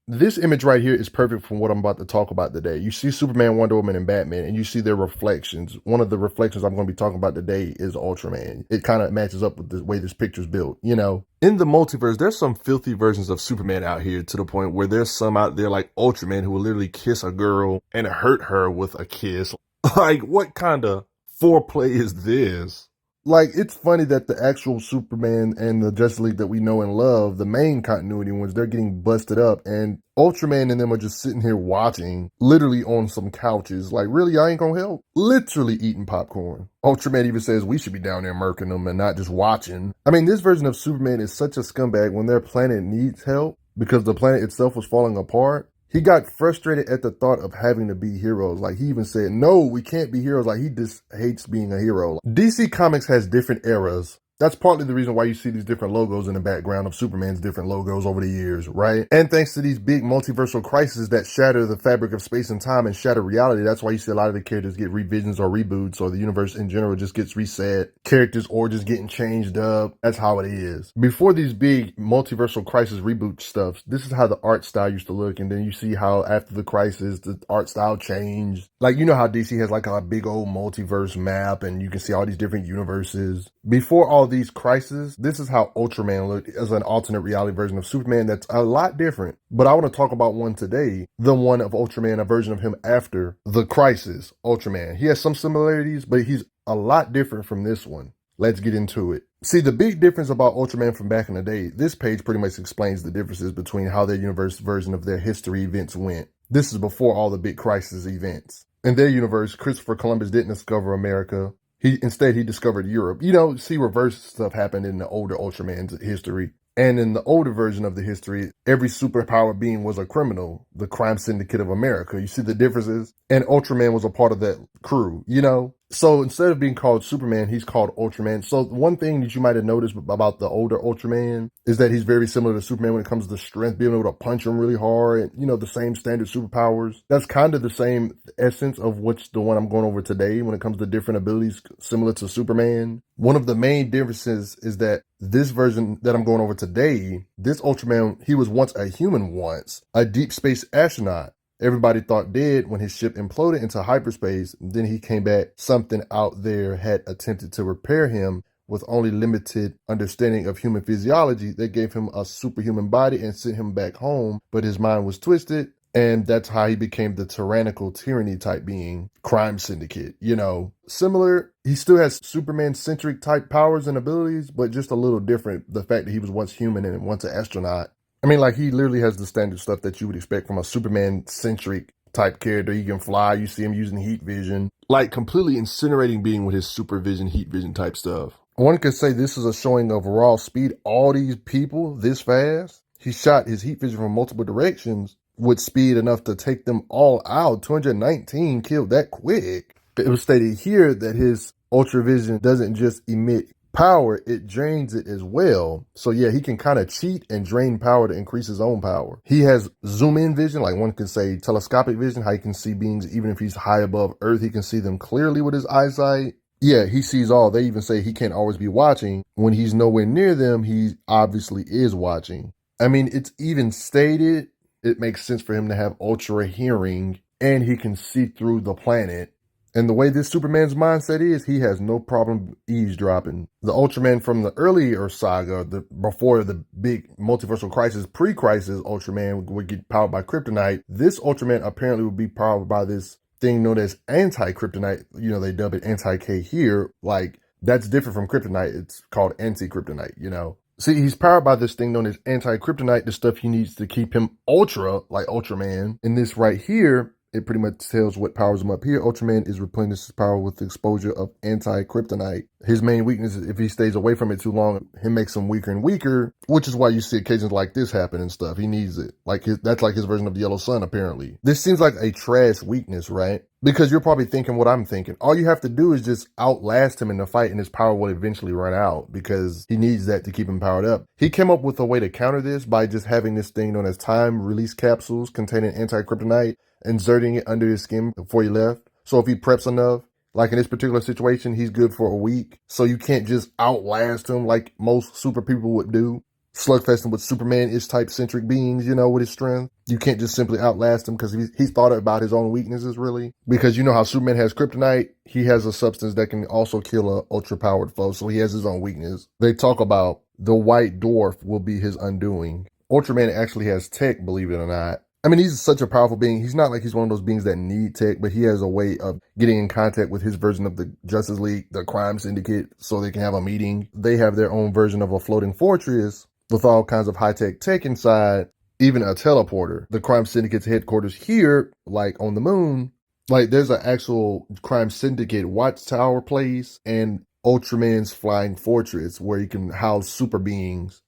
This image right here is perfect for what I'm about to talk about today. You see Superman, Wonder Woman, and Batman, and you see their reflections. One of the reflections I'm going to be talking about today is Ultraman. It kind of matches up with the way this picture's built, you know? In the multiverse, there's some filthy versions of Superman out here to the point where there's some out there like Ultraman who will literally kiss a girl and hurt her with a kiss. Like, what kind of foreplay is this? Like, it's funny that the actual Superman and the Justice League that we know and love, the main continuity ones, they're getting busted up, and Ultraman and them are just sitting here watching, literally on some couches. Like, really, I ain't gonna help? Literally eating popcorn. Ultraman even says we should be down there murking them and not just watching. I mean, this version of Superman is such a scumbag when their planet needs help because the planet itself was falling apart. He got frustrated at the thought of having to be heroes. Like, he even said, no, we can't be heroes. Like, he just hates being a hero. DC Comics has different eras. That's partly the reason why you see these different logos in the background of Superman's different logos over the years, right? And thanks to these big multiversal crises that shatter the fabric of space and time and shatter reality, that's why you see a lot of the characters get revisions or reboots, or the universe in general just gets reset. Characters or just getting changed up. That's how it is. Before these big multiversal crisis reboot stuff, this is how the art style used to look. And then you see how after the crisis, the art style changed. Like, you know how DC has like a big old multiverse map and you can see all these different universes. Before all these crises, this is how Ultraman looked as an alternate reality version of Superman that's a lot different. But I want to talk about one today, the one of Ultraman, a version of him after the crisis, Ultraman. He has some similarities, but he's a lot different from this one. Let's get into it. See, the big difference about Ultraman from back in the day, this page pretty much explains the differences between how their universe version of their history events went. This is before all the big crisis events. In their universe, Christopher Columbus didn't discover America. Instead, he discovered Europe. You know, see, reverse stuff happened in the older Ultraman's history. And in the older version of the history, every superpower being was a criminal, the crime syndicate of America. You see the differences? And Ultraman was a part of that crew, you know? So instead of being called Superman, he's called Ultraman. So one thing that you might have noticed about the older Ultraman is that he's very similar to Superman when it comes to strength, being able to punch him really hard, and, you know, the same standard superpowers. That's kind of the same essence of what's the one I'm going over today when it comes to different abilities similar to Superman. One of the main differences is that this version that I'm going over today, this Ultraman, he was once a human once, a deep space astronaut. Everybody thought dead when his ship imploded into hyperspace. Then he came back. Something out there had attempted to repair him with only limited understanding of human physiology. They gave him a superhuman body and sent him back home, but his mind was twisted. And that's how he became the tyrannical tyranny type being, crime syndicate, you know. Similar, he still has Superman-centric type powers and abilities, but just a little different. The fact that he was once human and once an astronaut. I mean, like, he literally has the standard stuff that you would expect from a Superman-centric type character. He can fly. You see him using heat vision. Like, completely incinerating being with his supervision, heat vision type stuff. One could say this is a showing of raw speed. All these people this fast. He shot his heat vision from multiple directions with speed enough to take them all out. 219 killed that quick. It was stated here that his ultravision doesn't just emit power, it drains it as well. So yeah, he can kind of cheat and drain power to increase his own power. He has zoom in vision, like one can say telescopic vision, how he can see beings even if he's high above Earth, he can see them clearly with his eyesight. Yeah, he sees all. They even say he can't always be watching. When he's nowhere near them, he obviously is watching. I mean, it's even stated it makes sense for him to have ultra hearing and he can see through the planet. And the way this Superman's mindset is, he has no problem eavesdropping. The Ultraman from the earlier saga, before the big multiversal crisis, pre-crisis Ultraman would get powered by kryptonite. This Ultraman apparently would be powered by this thing known as Anti-Kryptonite. You know, they dub it Anti-K here. Like, that's different from kryptonite. It's called Anti-Kryptonite, you know. See, he's powered by this thing known as Anti-Kryptonite, the stuff he needs to keep him ultra, like Ultraman. And this right here, it pretty much tells what powers him up here. Ultraman is replenished his power with the exposure of Anti-Kryptonite. His main weakness is if he stays away from it too long, it makes him weaker and weaker, which is why you see occasions like this happen and stuff. He needs it. That's like his version of the yellow sun, apparently. This seems like a trash weakness, right? Because you're probably thinking what I'm thinking. All you have to do is just outlast him in the fight and his power will eventually run out because he needs that to keep him powered up. He came up with a way to counter this by just having this thing known as time release capsules containing Anti-Kryptonite, inserting it under his skin before he left. So if he preps enough, like in this particular situation, he's good for a week. So you can't just outlast him like most super people would do. slugfesting with Superman-ish type centric beings, you know, with his strength. You can't just simply outlast him because he's thought about his own weaknesses, really. Because you know how Superman has kryptonite, he has a substance that can also kill a ultra-powered foe, so he has his own weakness. They talk about the white dwarf will be his undoing. Ultraman actually has tech, believe it or not. I mean, he's such a powerful being. He's not like he's one of those beings that need tech, but he has a way of getting in contact with his version of the Justice League, the crime syndicate, so they can have a meeting. They have their own version of a floating fortress with all kinds of high-tech tech inside, even a teleporter. The crime syndicate's headquarters here, like on the moon, like there's an actual crime syndicate watchtower place and Ultraman's flying fortress where you can house super beings.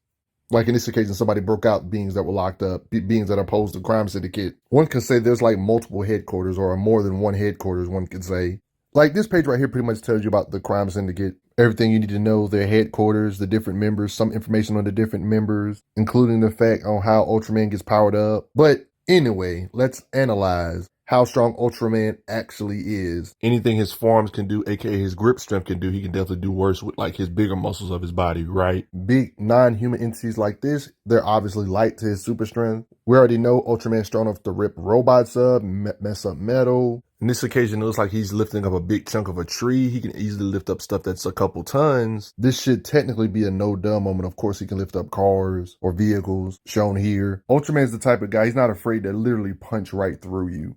Like in this occasion, somebody broke out beings that were locked up, beings that are opposed to crime syndicate. One can say there's like multiple headquarters or more than one headquarters, one could say. Like this page right here pretty much tells you about the crime syndicate. Everything you need to know, their headquarters, the different members, some information on the different members, including the fact on how Ultraman gets powered up. But anyway, let's analyze how strong Ultraman actually is. Anything his forearms can do, aka his grip strength can do, he can definitely do worse with like his bigger muscles of his body, right? Big non-human entities like this, they're obviously light to his super strength. We already know Ultraman's strong enough to rip robots up, mess up metal. In this occasion, it looks like he's lifting up a big chunk of a tree. He can easily lift up stuff that's a couple tons. This should technically be a no-duh moment. Of course, he can lift up cars or vehicles, shown here. Ultraman's the type of guy, he's not afraid to literally punch right through you.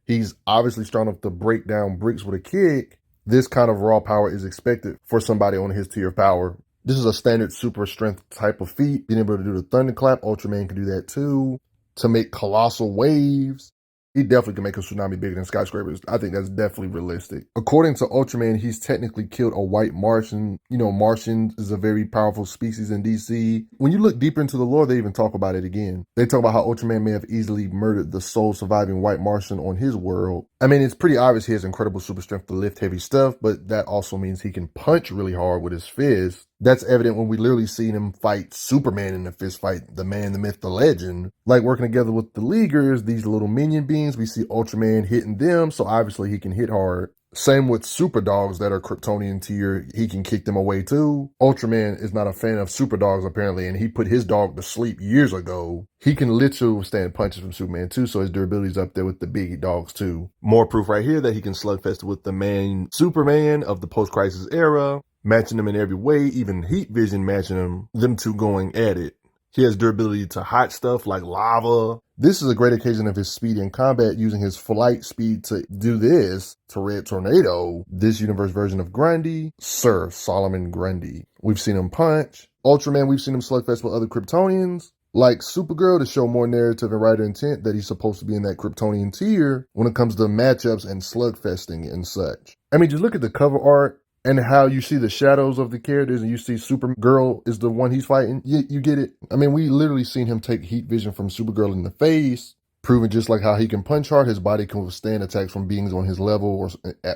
He's obviously strong enough to break down bricks with a kick. This kind of raw power is expected for somebody on his tier of power. This is a standard super strength type of feat. Being able to do the thunderclap, Ultraman can do that too. To make colossal waves. He definitely can make a tsunami bigger than skyscrapers. I think that's definitely realistic. According to Ultraman, he's technically killed a white Martian. You know, Martian is a very powerful species in DC. When you look deeper into the lore, they even talk about it again. They talk about how Ultraman may have easily murdered the sole surviving white Martian on his world. I mean, it's pretty obvious he has incredible super strength to lift heavy stuff, but that also means he can punch really hard with his fist. That's evident when we literally seen him fight Superman in the fist fight, the man, the myth, the legend. Like working together with the Leaguers, these little minion beings, we see Ultraman hitting them, so obviously he can hit hard. Same with super dogs that are Kryptonian tier, he can kick them away too. Ultraman is not a fan of super dogs apparently, and he put his dog to sleep years ago. He can literally withstand punches from Superman too, so his durability is up there with the big dogs too. More proof right here that he can slugfest with the main Superman of the post-crisis era, matching them in every way, even heat vision matching them two going at it. He has durability to hot stuff like lava. This is a great occasion of his speed in combat, using his flight speed to do this to Red Tornado, this universe version of Grundy, Sir Solomon Grundy. We've seen him punch. Ultraman, we've seen him slugfest with other Kryptonians. Like Supergirl, to show more narrative and writer intent that he's supposed to be in that Kryptonian tier when it comes to matchups and slugfesting and such. I mean, just look at the cover art and how you see the shadows of the characters and you see Supergirl is the one he's fighting. You get it? I mean, we literally seen him take heat vision from Supergirl in the face, proving just like how he can punch hard, his body can withstand attacks from beings on his level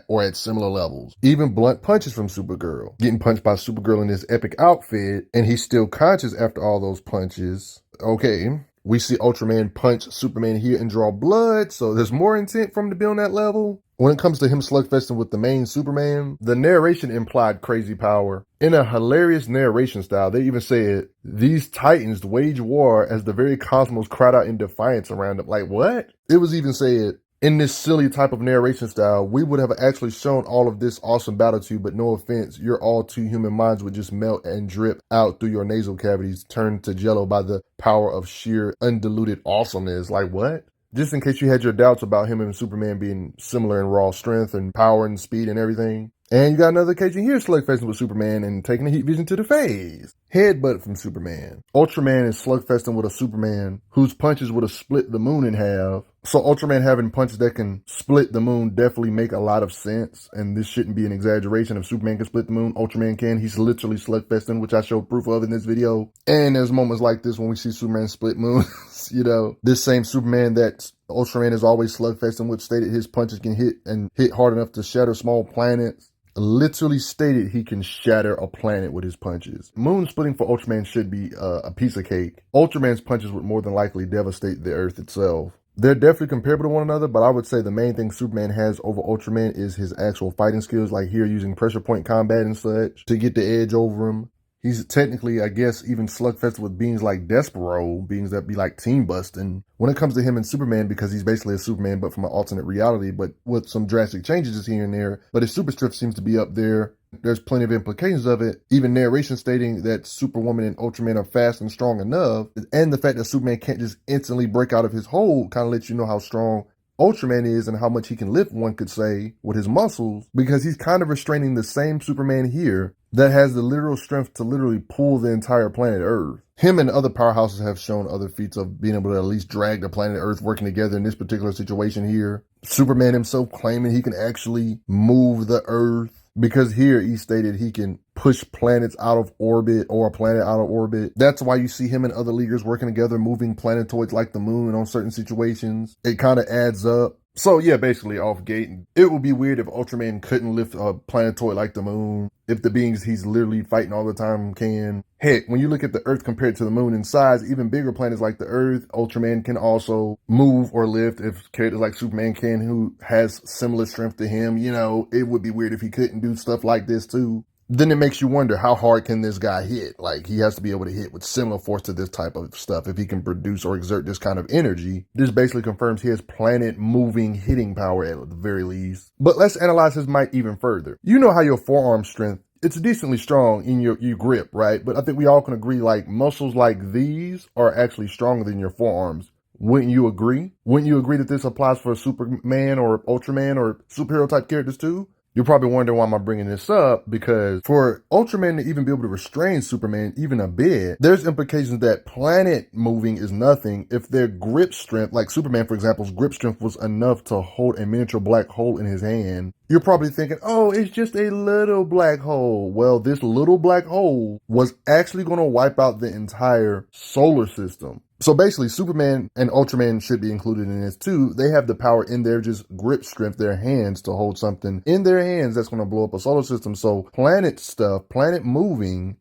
or at similar levels. Even blunt punches from Supergirl. Getting punched by Supergirl in this epic outfit, and he's still conscious after all those punches. Okay. We see Ultraman punch Superman here and draw blood, so there's more intent from him to be on that level. When it comes to him slugfesting with the main Superman, the narration implied crazy power. In a hilarious narration style, they even said, these titans wage war as the very cosmos cried out in defiance around them. Like, what? It was even said, in this silly type of narration style, we would have actually shown all of this awesome battle to you, but no offense, your all too human minds would just melt and drip out through your nasal cavities, turned to jello by the power of sheer undiluted awesomeness. Like, what? Just in case you had your doubts about him and Superman being similar in raw strength and power and speed and everything. And you got another occasion here slugfesting with Superman and taking the heat vision to the face. Headbutt from Superman. Ultraman is slugfesting with a Superman whose punches would have split the moon in half. So Ultraman having punches that can split the moon definitely make a lot of sense. And this shouldn't be an exaggeration. If Superman can split the moon, Ultraman can. He's literally slugfesting, which I showed proof of in this video. And there's moments like this when we see Superman split moons. You know, this same Superman that Ultraman is always slugfesting with stated his punches can hit hard enough to shatter small planets. Literally stated he can shatter a planet with his punches. Moon splitting for Ultraman should be a piece of cake. Ultraman's punches would more than likely devastate the Earth itself. They're definitely comparable to one another, but I would say the main thing Superman has over Ultraman is his actual fighting skills, like here using pressure point combat and such to get the edge over him. He's technically, I guess, even slugfested with beings like Despero, beings that be like team busting. When it comes to him and Superman, because he's basically a Superman, but from an alternate reality, but with some drastic changes here and there. But his super strength seems to be up there. There's plenty of implications of it. Even narration stating that Superwoman and Ultraman are fast and strong enough. And the fact that Superman can't just instantly break out of his hold kind of lets you know how strong Ultraman is and how much he can lift, one could say, with his muscles, because he's kind of restraining the same Superman here that has the literal strength to literally pull the entire planet Earth. Him and other powerhouses have shown other feats of being able to at least drag the planet Earth working together in this particular situation here. Superman himself claiming he can actually move the Earth, because here he stated he can push planets out of orbit or a planet out of orbit. That's why you see him and other leaguers working together, moving planetoids like the moon on certain situations. It kind of adds up. So yeah, basically off gate, it would be weird if Ultraman couldn't lift a planetoid like the moon, if the beings he's literally fighting all the time can. Heck, when you look at the Earth compared to the moon in size, even bigger planets like the Earth, Ultraman can also move or lift if characters like Superman can, who has similar strength to him. You know, it would be weird if he couldn't do stuff like this too. Then it makes you wonder, how hard can this guy hit? Like, he has to be able to hit with similar force to this type of stuff if he can produce or exert this kind of energy. This basically confirms he has planet-moving hitting power at the very least. But let's analyze his might even further. You know how your forearm strength, it's decently strong in your grip, right? But I think we all can agree, like, muscles like these are actually stronger than your forearms. Wouldn't you agree? Wouldn't you agree that this applies for Superman or Ultraman or superhero type characters too? You're probably wondering why I'm bringing this up, because for Ultraman to even be able to restrain Superman even a bit, there's implications that planet moving is nothing if their grip strength, like Superman, for example's grip strength was enough to hold a miniature black hole in his hand. You're probably thinking, oh, it's just a little black hole. Well, this little black hole was actually going to wipe out the entire solar system. So basically, Superman and Ultraman should be included in this too. They have the power in their just grip strength, their hands, to hold something in their hands that's going to blow up a solar system. So planet stuff, planet moving,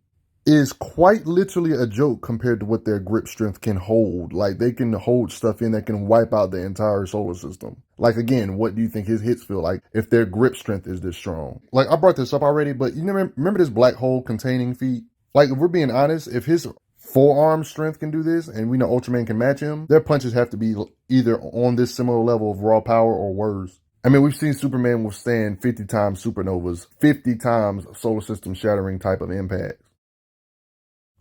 is quite literally a joke compared to what their grip strength can hold. Like, they can hold stuff in that can wipe out the entire solar system. Like, again, what do you think his hits feel like if their grip strength is this strong? Like, I brought this up already, but you remember this black hole containing feat? Like, if we're being honest, if his forearm strength can do this, and we know Ultraman can match him, their punches have to be either on this similar level of raw power or worse. I mean, we've seen Superman withstand 50 times supernovas, 50 times solar system shattering type of impacts.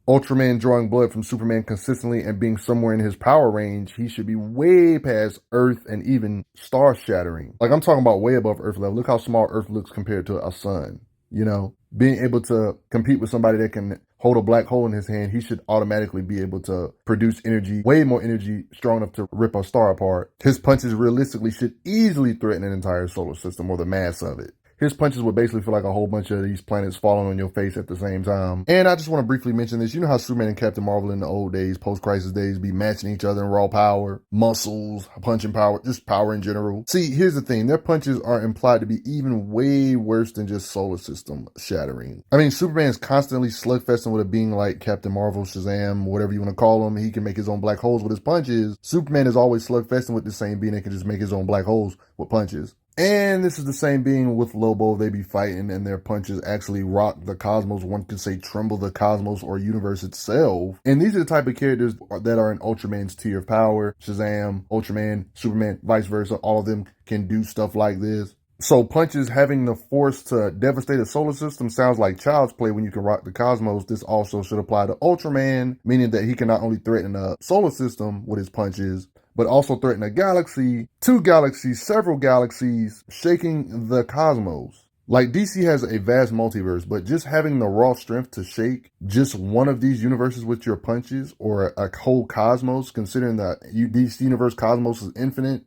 Ultraman drawing blood from Superman consistently and being somewhere in his power range, he should be way past Earth and even star shattering. Like, I'm talking about way above Earth level. Look how small Earth looks compared to a sun, you know? Being able to compete with somebody that can hold a black hole in his hand, he should automatically be able to produce energy, way more energy, strong enough to rip a star apart. His punches realistically should easily threaten an entire solar system, or the mass of it. His punches would basically feel like a whole bunch of these planets falling on your face at the same time. And I just want to briefly mention this. You know how Superman and Captain Marvel in the old days, post-crisis days, be matching each other in raw power, muscles, punching power, just power in general. See, here's the thing. Their punches are implied to be even way worse than just solar system shattering. I mean, Superman is constantly slugfesting with a being like Captain Marvel, Shazam, whatever you want to call him. He can make his own black holes with his punches. Superman is always slugfesting with the same being that can just make his own black holes with punches. And this is the same being with Lobo. They be fighting and their punches actually rock the cosmos. One could say tremble the cosmos or universe itself. And these are the type of characters that are in Ultraman's tier of power. Shazam, Ultraman, Superman, vice versa. All of them can do stuff like this. So punches having the force to devastate a solar system sounds like child's play when you can rock the cosmos. This also should apply to Ultraman, meaning that he can not only threaten a solar system with his punches, but also threaten a galaxy, 2 galaxies, several galaxies, shaking the cosmos. Like, DC has a vast multiverse, but just having the raw strength to shake just one of these universes with your punches, or a whole cosmos, considering that DC universe cosmos is infinite,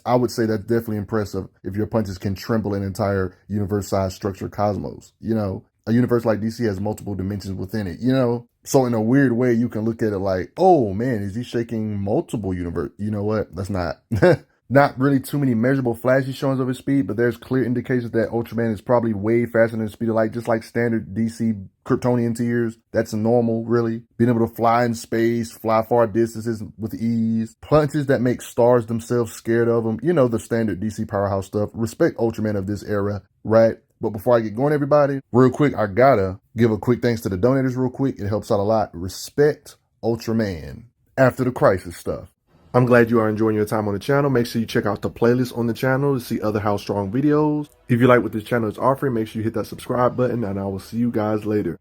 I would say that's definitely impressive if your punches can tremble an entire universe-sized structure cosmos. You know, a universe like DC has multiple dimensions within it, you know? So in a weird way, you can look at it like, oh man, is he shaking multiple universe? You know what? That's not, not really too many measurable flashy showings of his speed, but there's clear indications that Ultraman is probably way faster than the speed of light, just like standard DC Kryptonian tiers. That's normal, really. Being able to fly in space, fly far distances with ease. Punches that make stars themselves scared of him. You know, the standard DC powerhouse stuff. Respect Ultraman of this era, right? But before I get going, everybody, real quick, I gotta give a quick thanks to the donators real quick. It helps out a lot. Respect Ultraman after the crisis stuff. I'm glad you are enjoying your time on the channel. Make sure you check out the playlist on the channel to see other How Strong videos. If you like what this channel is offering, make sure you hit that subscribe button, and I will see you guys later.